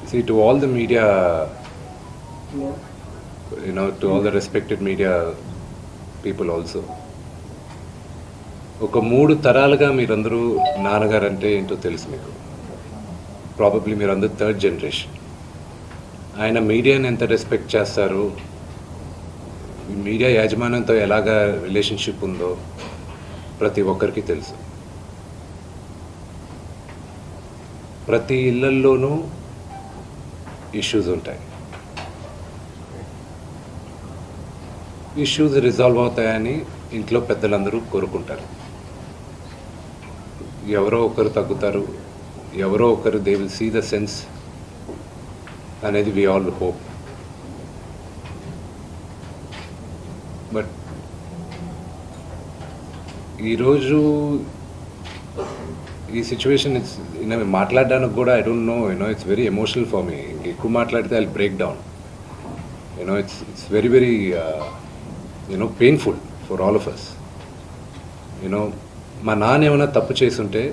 See, to all the media, to all the respected media people also, ఒక 3 తరాలుగా మీరందరూ నాన్నగారు అంటే ఏంటో తెలుసు మీకు. ప్రాబబ్లీ మీరందరూ థర్డ్ జనరేషన్. ఆయన మీడియాని ఎంత రెస్పెక్ట్ చేస్తారు, మీడియా యాజమాన్యంతో ఎలాగా రిలేషన్షిప్ ఉందో ప్రతి ఒక్కరికి తెలుసు. ప్రతి ఇళ్లల్లోనూ ఇష్యూస్ ఉంటాయి. ఇష్యూస్ రిజాల్వ్ అవుతాయని ఇంట్లో పెద్దలందరూ కోరుకుంటారు. ఎవరో ఒకరు తగ్గుతారు, ఎవరో ఒకరు they will see the sense అనేది వి ఆల్ హోప్. బట్ ఈరోజు ఈ సిచ్యువేషన్ మాట్లాడడానికి కూడా I don't know, it's very emotional for me. ఎక్కువ మాట్లాడితే I break down. It's very very painful for all of us. మా నాన్న ఏమైనా తప్పు చేస్తుంటే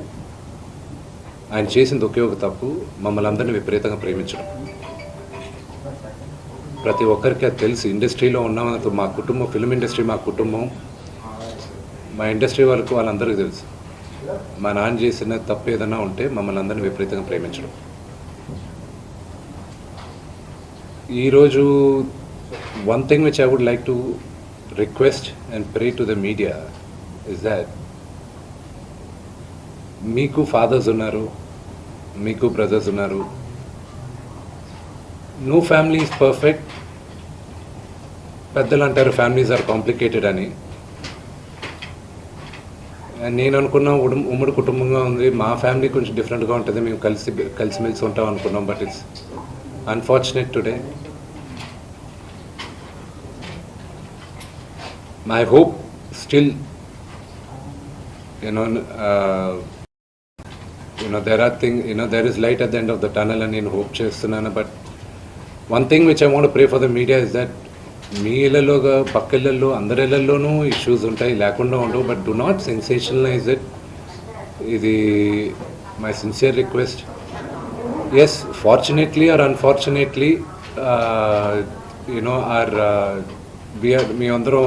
ఆయన చేసింది ఒకే ఒక తప్పు, మమ్మల్ని అందరినీ విపరీతంగా ప్రేమించడం. ప్రతి ఒక్కరికి అది తెలుసు. ఇండస్ట్రీలో ఉన్నామంటే మా కుటుంబం, ఫిల్మ్ ఇండస్ట్రీ మా కుటుంబం, మా ఇండస్ట్రీ వాళ్ళందరికీ తెలుసు. మా నాన్న చేసిన తప్పు ఏదైనా ఉంటే మమ్మల్ని అందరినీ విపరీతంగా ప్రేమించడం. ఈరోజు one thing which I would like to request and pray to the media is that మీకు ఫాదర్స్ ఉన్నారు, మీకు బ్రదర్స్ ఉన్నారు. No family is perfect. పెద్దలు అంటారు ఫ్యామిలీస్ ఆర్ కాంప్లికేటెడ్ అని. నేను అనుకున్నా ఉమ్మడి కుటుంబంగా ఉంది, మా ఫ్యామిలీ కొంచెం డిఫరెంట్గా ఉంటుంది, మేము కలిసిమెలిసి ఉంటాం అనుకున్నాం. But it's unfortunate today. My hope still there is light at the end of the tunnel అని నేను హోప్ చేస్తున్నాను. But one thing which I want pray for the media is that మీ ఇళ్లలోగా పక్క ఇళ్లలో అందరి ఇళ్లలోనూ ఇష్యూస్ ఉంటాయి, లేకుండా ఉండవు. But do not sensationalise it. ఇది my sincere request. Yes, fortunately or unfortunately మీ అందరం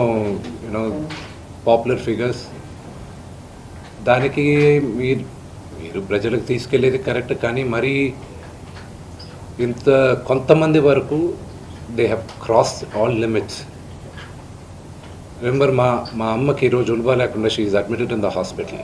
పాపులర్ ఫిగర్స్. దానికి మీరు ప్రజలకు తీసుకెళ్ళేది కరెక్ట్, కానీ మరి ఇంత కొంతమంది వరకు they have crossed all limits. Remember, మా అమ్మకి ఈరోజు ఉల్బా లేకుండా she is admitted in the hospital.